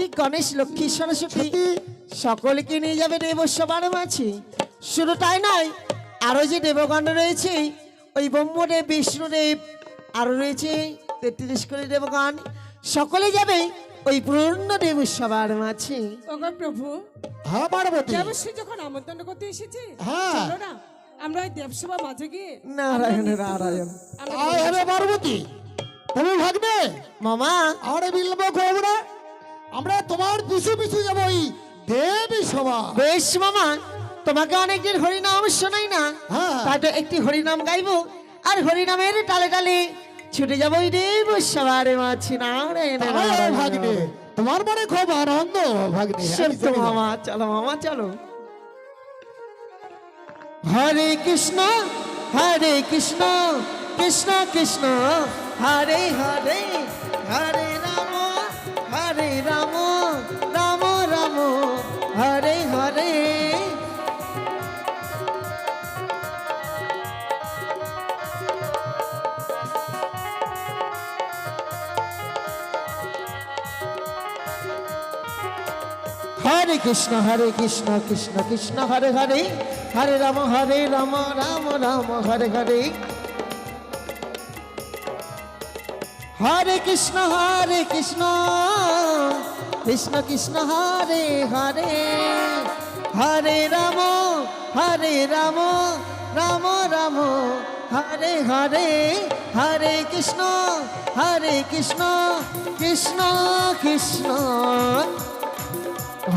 কার্তিক গণেশ লক্ষ্মী সরস্বতী সকলকে নিয়ে যাবে দেবসভার মাঝে। শুধু তাই নয়, আরো যে দেবগণ রয়েছে, ওই ব্রহ্মদেব, বিষ্ণুদেব, আরো রয়েছে 33 কোটি দেবগণ, সকলে যাবে ওই পূর্ণ দেবসভার মাঝে। ওগো প্রভু, হ্যাঁ পার্বতী, দেবশ্রী যখন আমন্ত্রণ করতে এসেছে, হ্যাঁ। চলো না আমরা ওই দেবসভা মাঝে গিয়ে নারায়ণ নারায়ণ। আয় হে পার্বতী, তুমি ভাগবে মামা, আরে বিলম্ব করবো না, আমরা তোমার পিছু পিছু যাবো ওই দেবী সভা। বেশ মামা, তোমাকে অনেকদিন হরিনাম শোনাই না, হ্যাঁ। তাই তো একটি হরিনাম গাইবো, আর হরিনামের তালে তালে ছুটে যাবো ওই দেবসভার মাঝে। নারায়ণ আয় নারায়ণ। ভাগ্নে, তোমার মনে খুব আনন্দ ভাগ্নে। সত্য মামা, চলো মামা চলো। হরে কৃষ্ণ হরে কৃষ্ণ, কৃষ্ণ কৃষ্ণ হরে হরে, হরে রাম রাম রাম হরে হরে। হরে কৃষ্ণ কৃষ্ণ কৃষ্ণ হরে হরে, হরে রাম রাম রাম হরে হরে। হরে কৃষ্ণ কৃষ্ণ কৃষ্ণ হরে হরে, হরে রাম রাম রাম হরে হরে। হরে কৃষ্ণ কৃষ্ণ কৃষ্ণ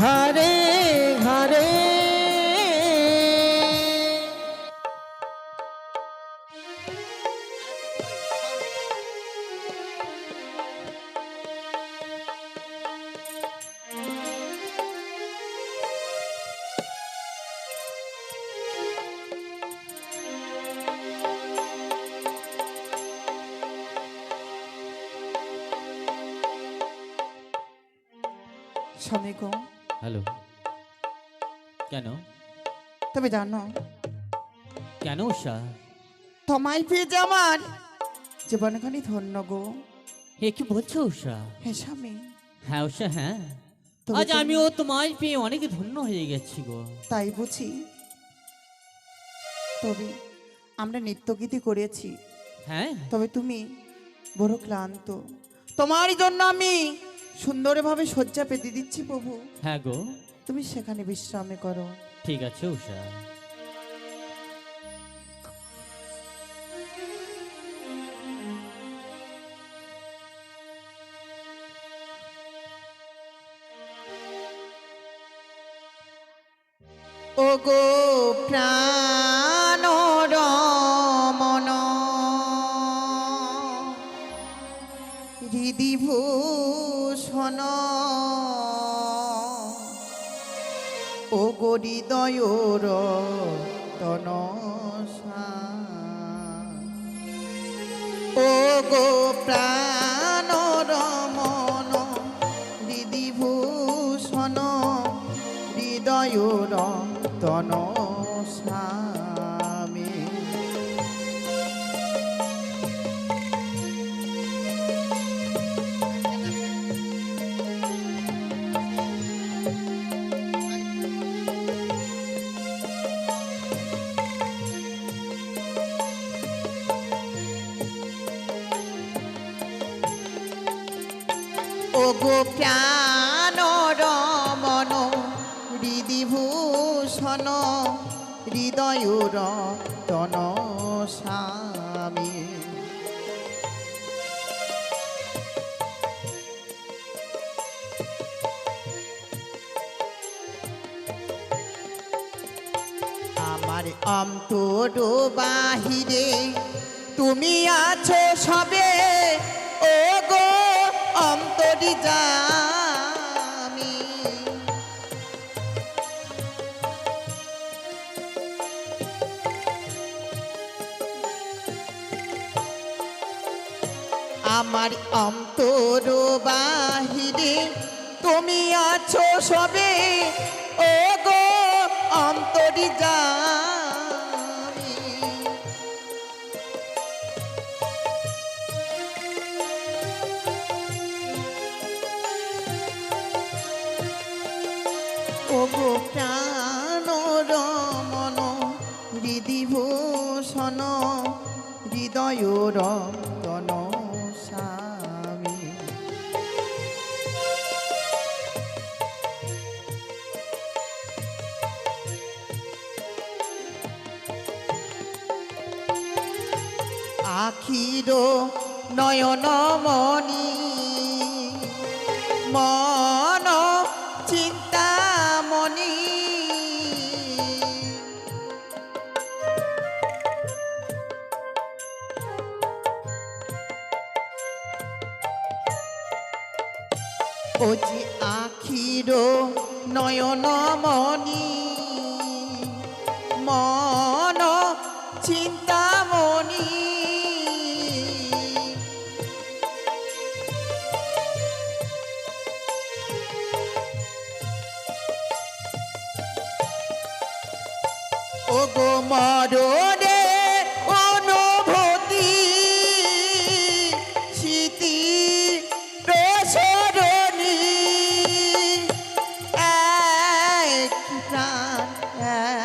হরে হরে। স্বামী গো, হ্যালো, কেন তবে জানো কেন উষা? তোমায় পেয়ে যে আমার জীবনখানি ধন্য গো। হে কি বলছো উষা? হ্যাঁ স্বামী, হ্যাঁ উষা, হ্যাঁ তবে আজ তুমি- আমিও তোমায় পেয়ে অনেক ধন্য হয়ে গেছি গো। তাই বুঝি? তবে আমরা নৃত্যগীতি করেছি, হ্যাঁ তবে তুমি বড় ক্লান্ত, তোমার জন্য আমি সুন্দরভাবে শয্যা পেতে দিচ্ছি প্রভু, হ্যাঁ গো, তুমি সেখানে বিশ্রাম করো। ঠিক আছে উষা। ও গো প্রাণ রমন হৃদিভূষণ, ও গো হৃদয়র তনসা, ও গো প্রাণ রমন হৃদিভূষণ, হৃদয়র তনসামে। ও গো প্রাণ রমন হৃদিভূষণ, হৃদয়র তনসামে। আমার অন্তর বাহিরে তুমি আছো সবে, ও গো অন্তরি জামি। আমার অন্তর বাহিরে তুমি আছো সবে, ও গো অন্তরি জামি। ওগো প্রাণ রমন হৃদিভূষণ হৃদয় রতন স্বামী। আখির নয়নমণি মন চিন্তামণি ও যে আখির নয়নমণি মন চিন্তামণি ওগো মরণে অনুভূতি স্মৃতি প্রসরণী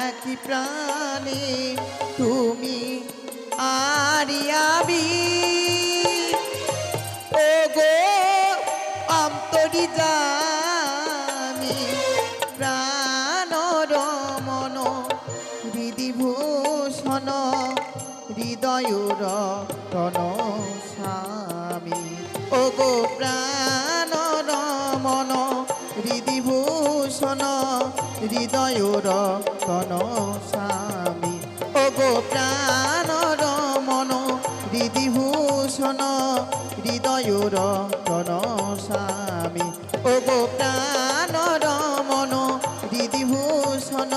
একই প্রাণে তুমি আরিয়াবি ওগো অন্তরি জানি প্রাণ রমন হৃদিভূষণ হৃদয় রতন স্বামী। ওগো প্রাণ রমন হৃদিভূষণ হৃদয় রতন স্বামী। ওগো প্রাণ রমন হৃদিভূষণ হৃদয় রতন স্বামী। ওগো প্রাণ রমন হৃদিভূষণ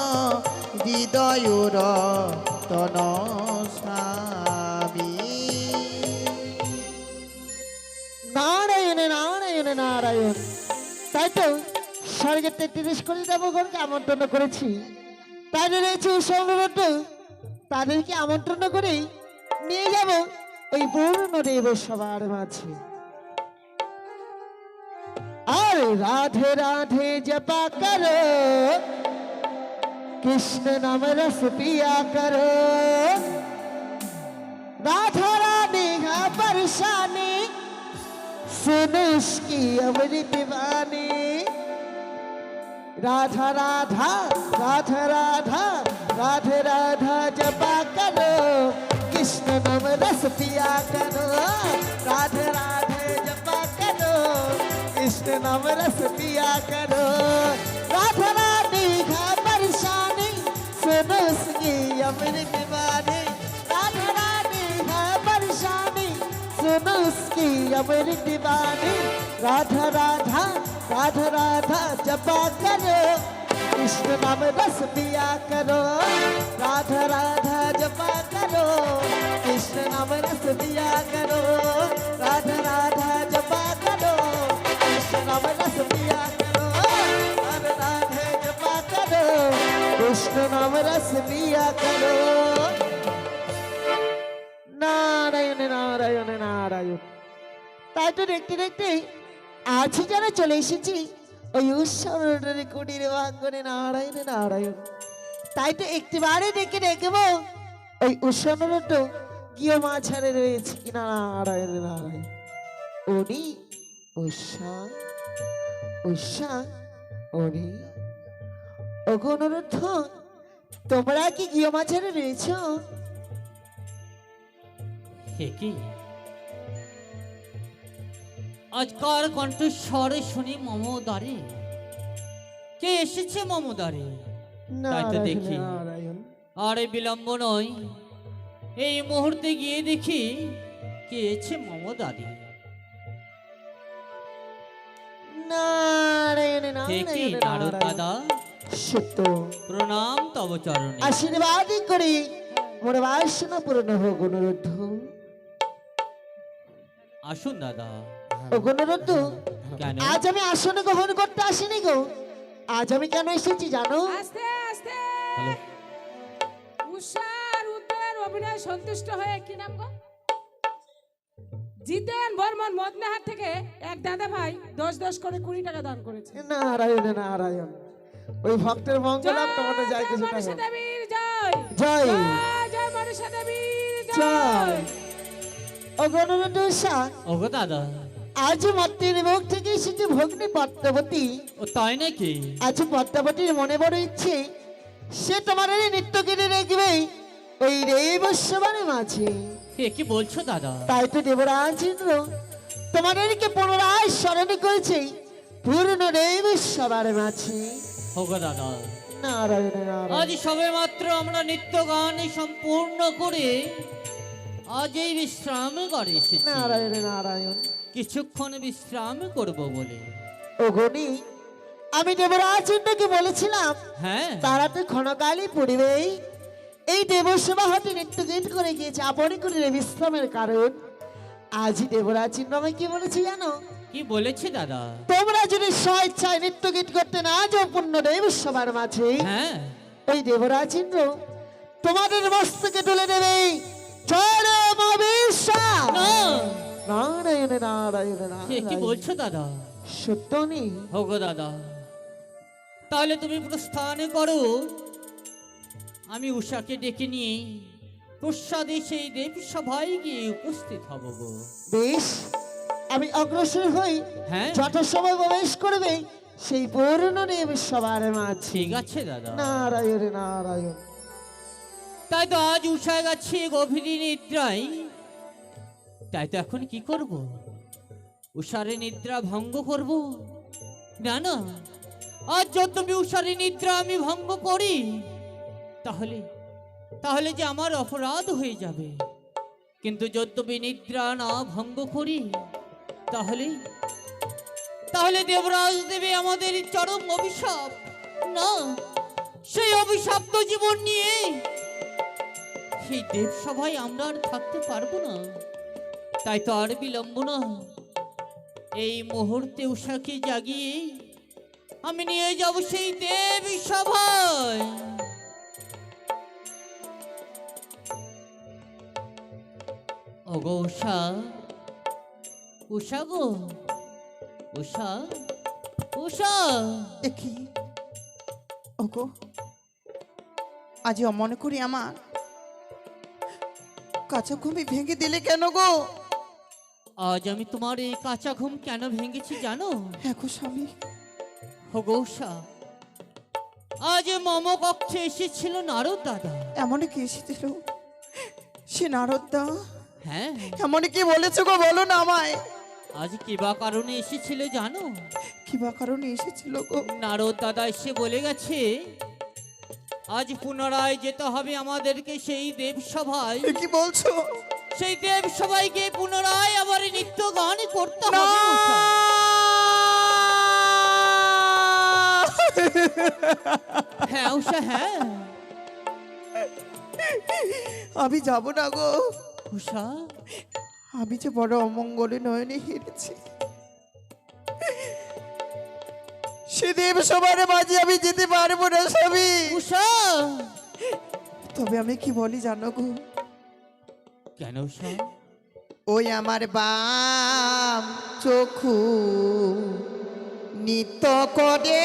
হৃদয় রতন স্বামী। নারায়ণ নারায়ণ নারায়ণ। তাই তো স্বর্গের 33 কোটি দেবগণকে আমন্ত্রণ করেছি, তাদের রয়েছে অনুরোধ, তাদেরকে আমন্ত্রণ করে নিয়ে যাব ওই পূর্ণ দেব সবার মাঝে। আর রাধে রাধে জপা করো, कृष्ण नाम रस पिया करो, राधा रानी है परेशानी, सुनो उसकी अमृत वाणी। राधा राधा राधा राधा राधे राधा जपा करो, कृष्ण नाम रस पिया करो, राधे राधे जपा करो, कृष्ण नाम रस पिया करो। राधा रानी है परेशानी, सुनो उसकी अमृत वाणी। राधा रानी है परेशानी, सुनो उसकी अमृत वाणी। राधा राधा राधा राधा जपा करो, कृष्ण नाम रस पिया करो, राधा राधा जपा करो, कृष्ण नाम रस पिया करो, राधा राधा जपा करो, कृष्ण नाम रस पिया करो, राधा राधे जपा करो, कृष्ण नाम रस पिया करो। नारायण नारायण नारायण। তাই তো দেখতে দেখতে আজই যেন চলে এসেছি ওই উৎসবের কুটির ভাঙ্গনে। নারায়ণ নারায়ণ। তাই তো একটিবারে ডেকে দেখবো ওই উৎসবের গিয়ে মাঝারে রয়েছে কিনা। নারায়ণ নারায়ণ। উনি উষা উষা উনি ওগো অনুরোধ, তোমরা কি গিয়ে মাঝারে রয়েছো? কি আজকার কণ্ঠস্বরে শুনি মমদারে, কে এসেছে মমদারে? তাই তো দেখি আরে বিলম্ব নয়, এই মুহূর্তে গিয়ে দেখি কে এসেছে মমদারে। নারায়ণ কে কি নারায়ণ নারদ নারায়ণ। দাদা, সত্য প্রণাম তব চরণে। আশীর্বাদ করি মোর বাসনা পূর্ণ হোক। অনুরোধ আসুন দাদা। ও অনুরোধ, কেন? আজ আমি আসন গ্রহণ করতে আসিনি গো। আজ আমি কেন এসেছি জানো? আস্তে আস্তে হ্যালো। উষার উদ্দয়ের অভিনয় সন্তুষ্ট হয়ে কি নাম গো? জিতেন বর্মন মদনাহাট থেকে এক দাদা ভাই 10 করে 20 টাকা দান করেছে। নারায়ণ নারায়ণ। ওই ভক্তের মঙ্গলাম তোমাদের যায় জয় কিছুটা মনসা হোক। দেবীর জয় জয় জয় মনসা দেবীর জয় জয় ও গণরূপা ওগো দাদা, আজ মাতৃর মুখ থেকে এসেছে ভগ্নী পদ্মাবতী। ও তাই নাকি? আজ পদ্মাবতীর মনে বড় ইচ্ছে সে তোমার এই নৃত্য কেটে রাখবে ওই রেবস্যবানের মাঝে। এ কি বলছো দাদা? তাই তো দেবরাজ ইন্দ্র তোমাদেরকে পুনরায় স্মরণ করেছে পূর্ণ রেবস্যবার মাঝে। ওগো দাদা, নারায়ণ নারায়ণ। আজ সবে মাত্র আমরা নিত্য গান সম্পূর্ণ করে আজ এই বিশ্রাম ঘরে এসেছি। নারায়ণ নারায়ণ। কিছুক্ষণ বিশ্রাম করব বলে। ও গণি আমি দেবরাজ ইন্দ্রকে বলেছিলাম হ্যাঁ, তারা তো ক্ষণকালই পড়িবেই এই দেবসভা হতে নৃত্য গীত করে গিয়েছে আপনি করে বিশ্রামের কারণ। আজই দেবরাজ ইন্দ্র আমায় কি বলেছে জানো? কি বলেছে দাদা? তোমরা যদি স্বেচ্ছায় নৃত্য গীত করতে না যাও পূর্ণ দেবসভার মাঝে, হ্যাঁ, ওই দেবরাজ ইন্দ্র তোমাদের মস্তকে তুলে দেবে চরম অভিশাপ। না, নারায়ণ নারায়ণ এ কি নারায়ণ। বলছো দাদা? সত্য নেই? ওগো দাদা, তাহলে তুমি প্রস্থান করো, আমি উষাকে ডেকে নিয়ে প্রসাদে সেই দেব সভায় গিয়ে উপস্থিত হব গো। বেশ, আমি অগ্রসর হই হ্যাঁ, যথাসময় প্রবেশ করবে সেই পূর্ণ দেবসভার মাঝে। ঠিক আছে দাদা। নারায়ণ নারায়ণ। তাই তো আজ উষা গেছে গভীর নিদ্রায়। তাই তো এখন কি করব? উষারে নিদ্রা ভঙ্গ করব? না না, আজ যদি উষারে নিদ্রা আমি ভঙ্গ করি তাহলে তাহলে যে আমার অপরাধ হয়ে যাবে। কিন্তু যদি নিদ্রা না ভঙ্গ করি তাহলে তাহলে দেবরাজ দেবে আমাদের চরম অভিশাপ। না, সেই অভিশপ্ত জীবন নিয়ে সেই দেব সভায় আমরা আর থাকতে পারবো না। তাই তো আর বিলম্ব না, এই মুহূর্তে উষাকে জাগিয়ে আমি নিয়ে যাব সেই দেব সভায়। ওগো উষা, উষা গো, উষা, উষা। দেখি ওগো, আজ অমন করি আমার কাঁচা ঘুমি ভেঙে দিলে কেন গো? আজ আমি তোমার এই কাঁচা ঘুম কেন ভেঙেছি জানো? হ্যাঁ গো স্বামী। ওগো উষা, আজ মম কক্ষে এসেছিল নারদ দাদা। এমন কি এসেছিল সে নারদদা? হ্যাঁ, এমন কি বলেছো গো, বলো না আমায়। আজ কি বা কারণে এসেছিল জানো? কি বা কারণে এসেছিল গো? নারদ দাদা এসে বলে গেছে আজ পুনরায় যেতে হবে আমাদেরকে সেই দেব সভায়। এ কি বলছো? সেই দেব সভায় গিয়ে পুনরায় আবার নিত্য গান করতে হবে উষা। হ্যাঁ উষা, হ্যাঁ আমি যাব না গো। উষা, আমি যে বড় অমঙ্গলে নয়নে হেরেছি। সে দেব সবার মাঝে আমি যেতে পারবো না স্বামী। উষা। তবে আমি কি বলি জানো গো? কেন উষা? ওই আমার বাম চক্ষু নিত্য করে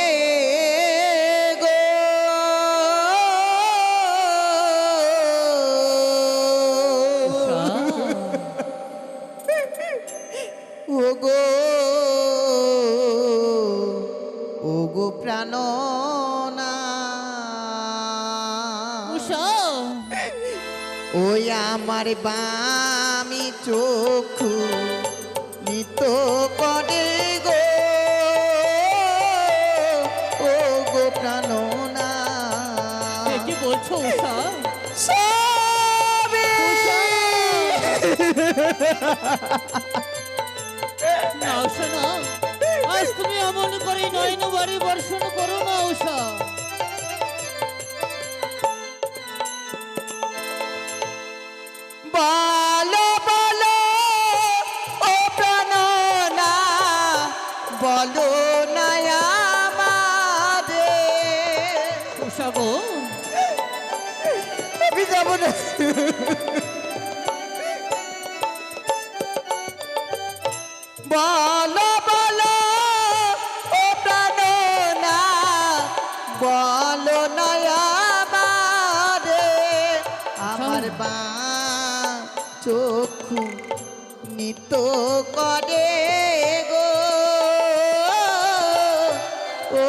গো, উষা, ও গো, ও গো প্রাণনা, উষা। ওই আমার বামি চক্ষু নিত করে গো, ও গো প্রাণনা। এ কি বলছো উষা? সবে না উষা না, আজ তুমি এমন করে নয়ন বাড়ি বর্ষণ করো না উষা। বলো বলো ও প্রাণনা, বলো না আমারে। উষা গো, আমি যাব না। বলো বলো ও প্রাণনা, বলো নয়াবারে আমার বা চক্ষু নিত করে গো ও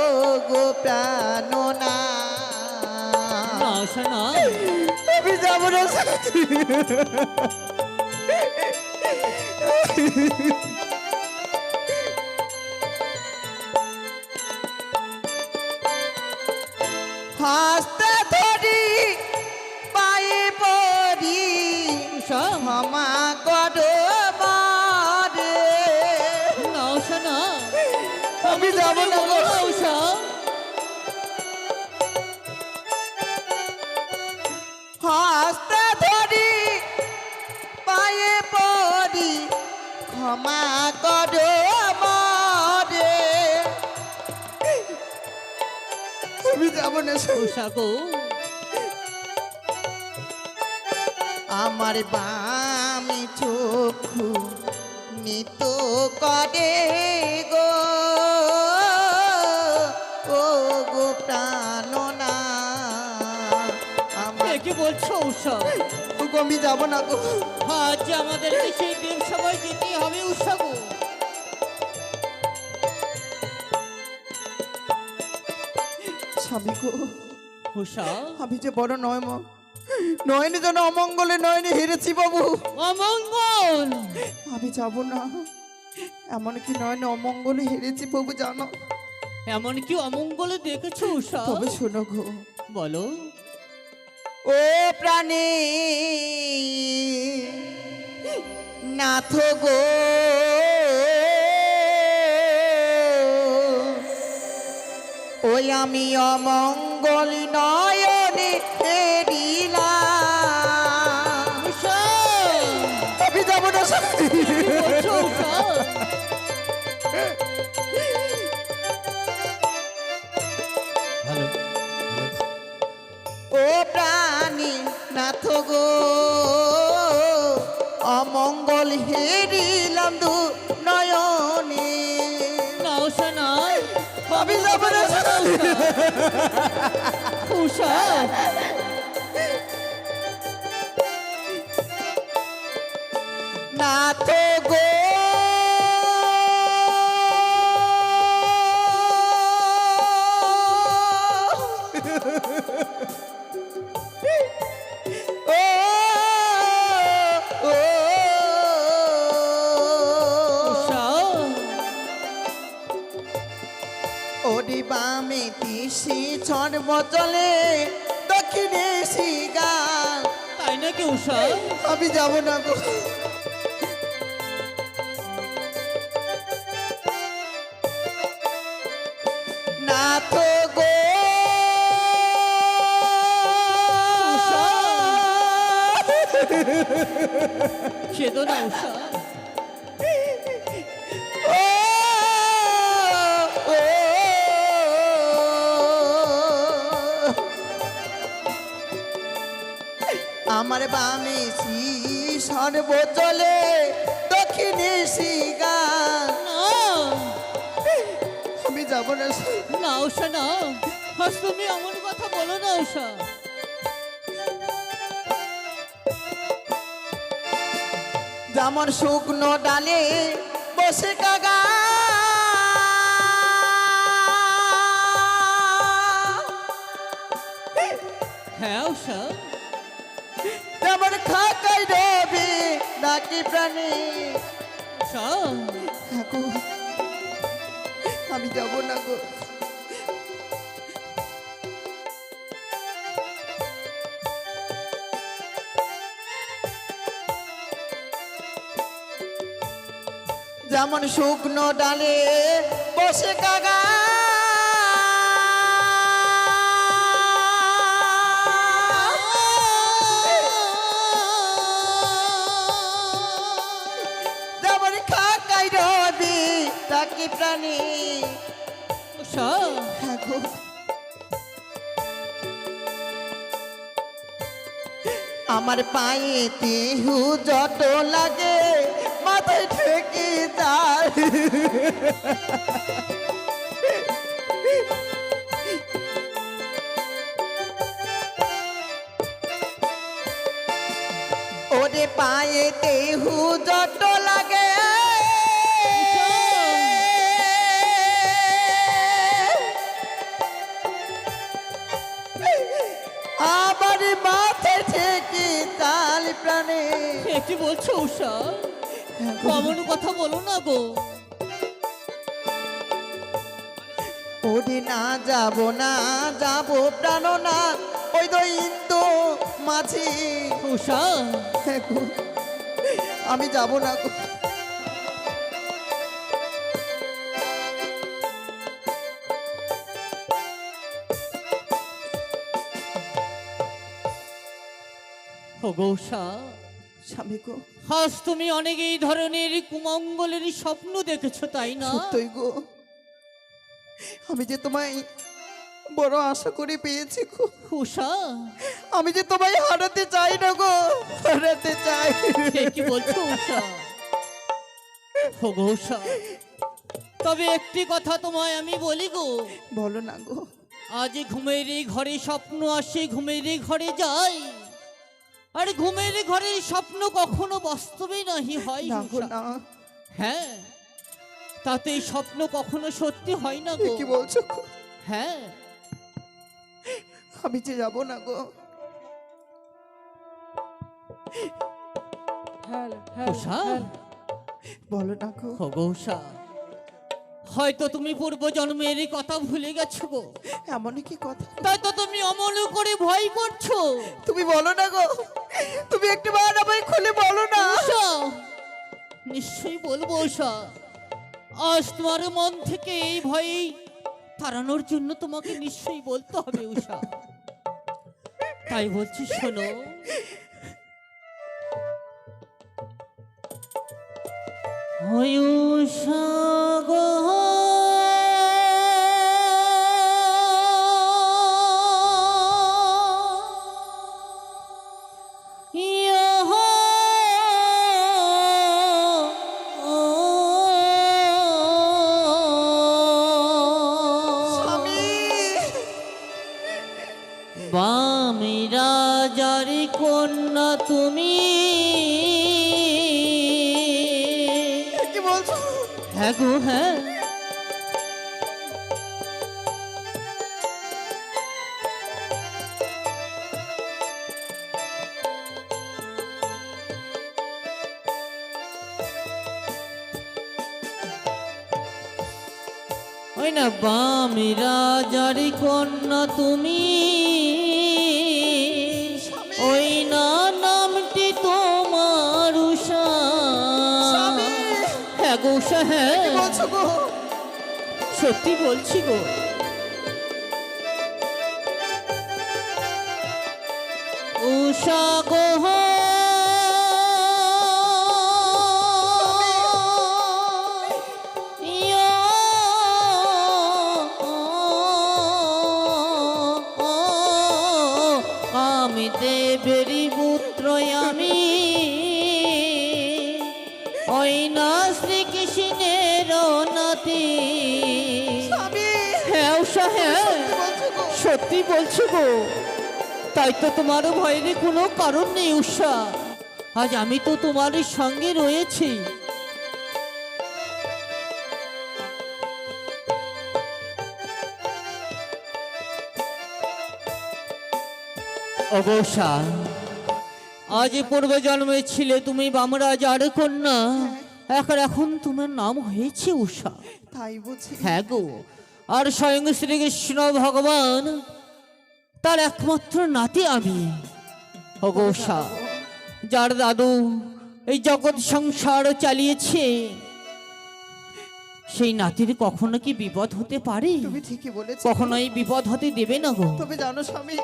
গো প্রাণনা না শোনা আমি যাবো না হাসতে ধরি পায়ে পড়ি উষা ক্ষমা করো মারে না শোনা আমি যাবো না গো। উষা হাসতে ধরি পায়ে পড়ি ক্ষমা করো মারে আমি যাবো না উষা গো আমার বামি চক্ষু নিত করে গো ও গো প্রাণনা আমার কি বলছো উষা গো, আমি যাব না গো। আজ আমাদেরকে সেই দেব সবাই যেতে হবে উষা গো স্বামী গো উষা আমি যে বড় নয়নে যেন অমঙ্গলে নয়নে হেরেছি বাবু অমঙ্গল আমি যাব না এমনকি নয়নে অমঙ্গলে হেরেছি বাবু জানো এমন কি অমঙ্গলে দেখেছো উষা তবে শোনো গো বলো ও প্রাণী নাথ গো ওই আমি অমঙ্গল নয়নে হেরিলাম উষা আমি যাবো না কি বলছো উষা ও প্রাণী নাথ গো অমঙ্গল হেরিলাম দু নয়নে না উষা না আমি যাবো না উষা নাথ গো ও ও উষা ওরি বামে তিসি ছড়ব চলে দক্ষিণে শিগা তাই নাকি উষা আমি যাব না গো নাথ গো উষা খেদো না উষা ও ও আমার বামে সর্বচলে দক্ষিণে শিগা না আমি যাব না না উষা না আজ তুমি এমন কথা বলো না উষা যেমন শুকনো ডালে বসে কাগা হ্যাঁ উষা তেমন খাকাই রবি ডাকি প্রাণী উষা গো আমি যাব না গো যেমন শুকনো ডালে বসে কাগা যেমন খাকাই রবি ডাকি প্রাণী উষা গো আমার পায়ে তিহু যত লাগে মাথায় ঠেকে যায় পায়েতে হুজট লাগে আবার মাথে ঠেকি তাল প্রাণে। এ কি বলছো উষা? অমন কথা বলো না গো। ওরে না যাব প্রাণ না ওই তো ইন্দু মাঝি। উষা আমি যাব না গো। ওগো উষা, স্বামী গো, আজ তুমি অনেক এই ধরনের কুমঙ্গলের স্বপ্ন দেখেছো তাই না? সত্যই গো, আমি যে তোমায় বড় আশা করে পেয়েছি গো। উষা আমি যে তোমায় হারাতে চাই না গো, হারাতে চাই। এ কি বলছো উষা? ওগো উষা, তবে একটি কথা তোমায় আমি বলি গো। বলো না গো। আজ ঘুমের এই ঘরে স্বপ্ন আসে, ঘুমের এই ঘরে যায়, আর ঘুমের ঘরের স্বপ্ন কখনো বাস্তবে নাহি হয় না গো উষা। না। হ্যাঁ, তাতে এই স্বপ্ন কখনো সত্যি হয় না এ গো। কি বলছো গো? হ্যাঁ, আমি যে যাব না গো। উষা বলো না গো। ওগো উষা, হয়তো তুমি পূর্ব জন্মের কথা ভুলে গেছো গো, এমন কি কথা? তাই তো তুমি অমল করে ভয় করছো। তুমি বলো না গো, তুমি একটু বার আমায় খুলে বলো না। উষা, নিশ্চয়ই বলবো উষা। আজ তোমার মন থেকে এই ভয় তাড়ানোর জন্য তোমাকে নিশ্চয়ই বলতে হবে উষা। তাই বলছি শোনো। ওই উষা গো, স্বামী, বামি রাজার কন্যা তুমি। এ কি বলছো? হ্যাঁ গো হ্যাঁ, ওই না বামি রাজার কন্যা তুমি, ওই না নামটি তোমার উষা। স্বামী, হ্যাঁ গো উষা, হ্যাঁ কি বলছো গো? সত্যি বলছি গো। উষা গো, আমি দেবেরই পুত্র, আমি ওই না শ্রীকৃষ্ণের নাতি। স্বামী, হ্যাঁ উষা, হ্যাঁ কি বলছো গো? সত্যি বলছো গো। তাই তো তোমারও ভয়ের কোনো কারণ নেই উষা। আজ আমি তো তোমার সঙ্গে রয়েছি। অবশ্যা, আজ পূর্ব জন্মে ছিলে তুমি বামরাজার কন্যা, এখন তোমার নাম হয়েছে উষা। তাই বুঝি? হ্যাঁ গো, আর স্বয়ং শ্রীকৃষ্ণ ভগবান তার একমাত্র নাতি আমি। ওগো উষা, যার দাদু এই জগৎ সংসার চালিয়েছে, সেই নাতির কখনো কি বিপদ হতে পারে? তুমি ঠিকই বলেছো। কখনোই বিপদ হতে দেবে না গো। তবে জানো স্বামী,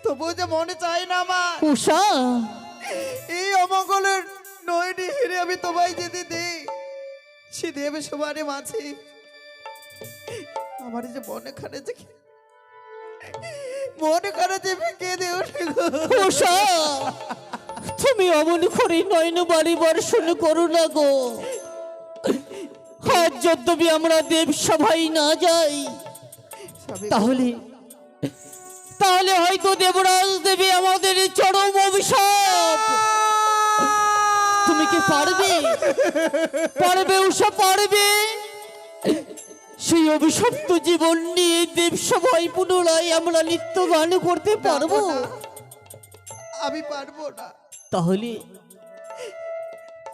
তবুও যে মনে চাই না আমার উষা, এই অমঙ্গলের নয়নি হেরে আমি তোমায় যেতে দিই। সে দেবে সবারে মাঝে আমার যে মনে খানে যে কেঁদে ওঠে গো। উষা, তুমি অমন করে নয়ন বাড়ি বর্ষণ করো না গো। আজ যদ্যপি আমরা দেব সভায় না যাই, স্বামী, তাহলে হয়তো দেবরাজ দেবে আমাদের চরম অভিশাপ। তুমি কি পারবে? পারবে উষা, পারবে? সেই অভিশপ্ত জীবন নিয়ে দেবসভায় পুনরায় আমরা নৃত্য গান করতে পারবো? আমি পারবো না। তাহলে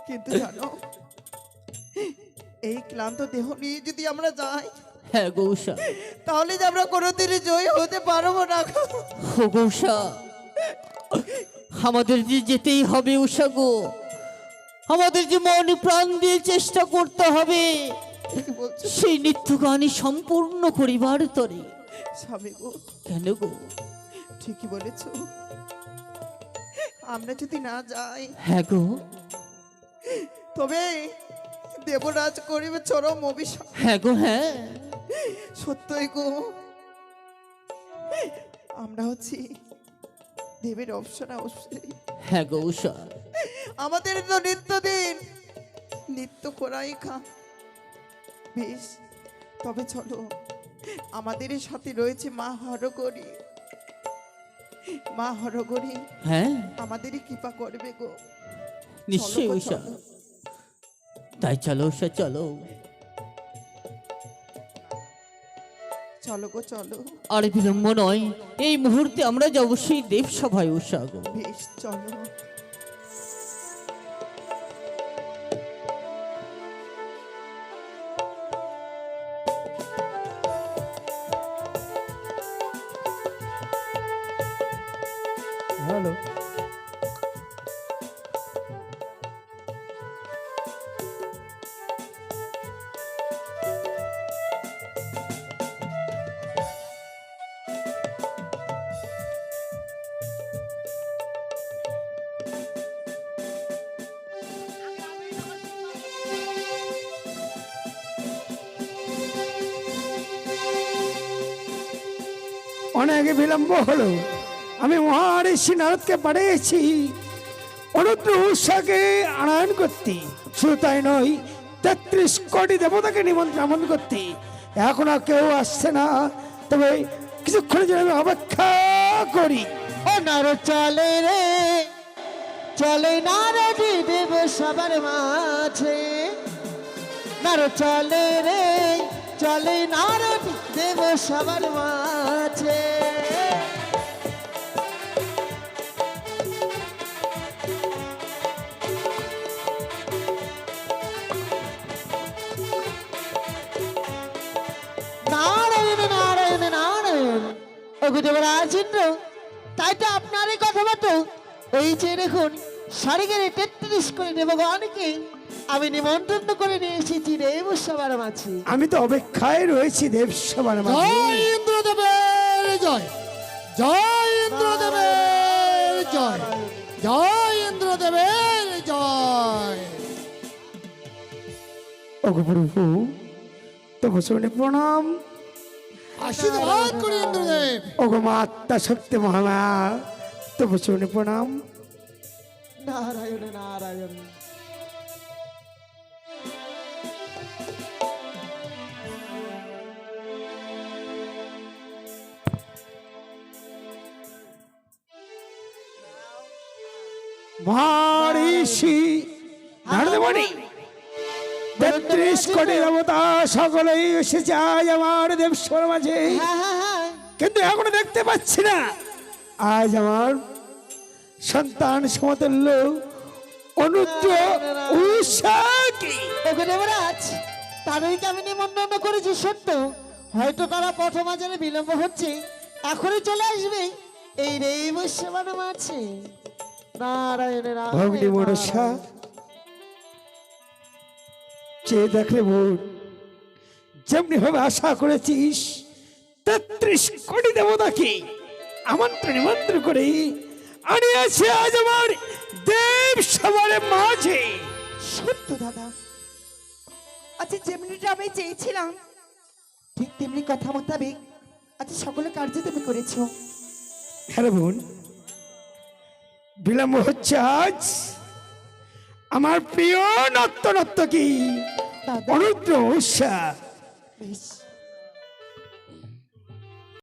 কিন্তু জানো, এই ক্লান্ত দেহ নিয়ে যদি আমরা যাই, হ্যাঁ গৌষা, তাহলে যে আমরা কোনোদিনই জয়ী হতে পারবো না গো। ও গৌষা, আমাদের যে যেতেই হবে উষা গো, আমাদের যে মন প্রাণ দিয়ে চেষ্টা করতে হবে কি বলছো সেই নৃত্য গানই সম্পূর্ণ করিবার তরে। স্বামী গো? কেন গো? ঠিকই বলেছো, আমরা যদি না যাই হ্যাঁ গো, তবে দেবরাজ করিবে চরম অভিশাপ। হ্যাঁ গো, হ্যাঁ। সত্যই গো, আমরা হচ্ছি দেবের অপসরা অবশ্যই। হ্যাঁ গো উষা, আমাদের তো নিত্যদিন নিত্য করাই খা। বেশ, তবে চলো, আমাদের সাথে রয়েছে মা হরগরি। মা হরগরি হ্যাঁ আমাদেরই কৃপা করবে গো। নিশ্চয়ই চলো গো, উষা। চলো। তাই চলো উষা, চলো। চলো গো, চলো। আর বিলম্ব নয়, এই মুহূর্তে আমরা যাবো সেই দেবসভায় উষা গো। বেশ, চলো। হ্যালো, অনেক বিলম্ব হলো। আমি মহারিষি নারদকে পাঠিয়েছি অনুদ্র উৎসাকে আনয়ন করতে। শুধু তাই নয়, 33 কোটি দেবতাকে আমন্ত্রণ করতে। এখনো কেউ আসছে না, তবে কিছুক্ষণের জন্য আমি অপেক্ষা করি। ও নার চলে রে, চলে নারদি দেব সবার মাঝে। নার চলে রে, চলে নারদি দেব সবার মাঝে। নারায়ণ নারায়ণ নারায়ণ। ওগো দেবরাজ ইন্দ্র, তাই তো আপনার এই কথাবার্তা। ওই যে দেখুন, সারিগারে 33 করে দেবগণকে আমি নিমন্ত্রণ করে নিয়ে এসেছি দেব সবার মাঝে। আমি তো অপেক্ষায় রয়েছি দেব সবার মাঝে। জয় ইন্দ্রদেবের জয়, জয় ইন্দ্রদেবের জয়, জয় ইন্দ্রদেবের জয়। ওগো প্রভু, তবু শুনে প্রণাম। আশীর্বাদ করি ইন্দ্রদেব। ওগো মাতা শক্তি মহামা, তবু শুনে প্রণাম। নারায়ণ নারায়ণ। মহারিষি নারদমণি, 33 কোটি দেবতা সকলেই এসে যায় আমার দেবস্বর মাঝে, হ্যাঁ হ্যাঁ হ্যাঁ। কিন্তু এখনো দেখতে পাচ্ছি না আজ আমার সন্তান সমতুল্য অনুদ্র উষাকে। ওগো দেবরাজ, তাদেরকে আমি নিমন্ত্রণ করেছি সত্য, হয়তো তারা পথমাঝারে বিলম্ব হচ্ছে, এখনই চলে আসবে এই দেব সবার মাঝে। নারায়ণ ভগ্নী নারায়ণ। মনসা, চেয়ে দেখলে বোন, যেমনি ভাবে আশা করেছিস 33 কোটি দেবতাকে নিমন্ত্রণ করে আনিয়াছে আজ আমার দেব সবার মাঝে। সত্য দাদা, আচ্ছা যেমনিটা আমি চেয়েছিলাম ঠিক তেমনি কথা মোতাবেক আচ্ছা সকলে কার্য তুমি করেছো। হ্যালো বোন, বিলম্ব হচ্ছে আজ আমার প্রিয় নর্তকী দাদা অনুদ্র উষা। বেশ,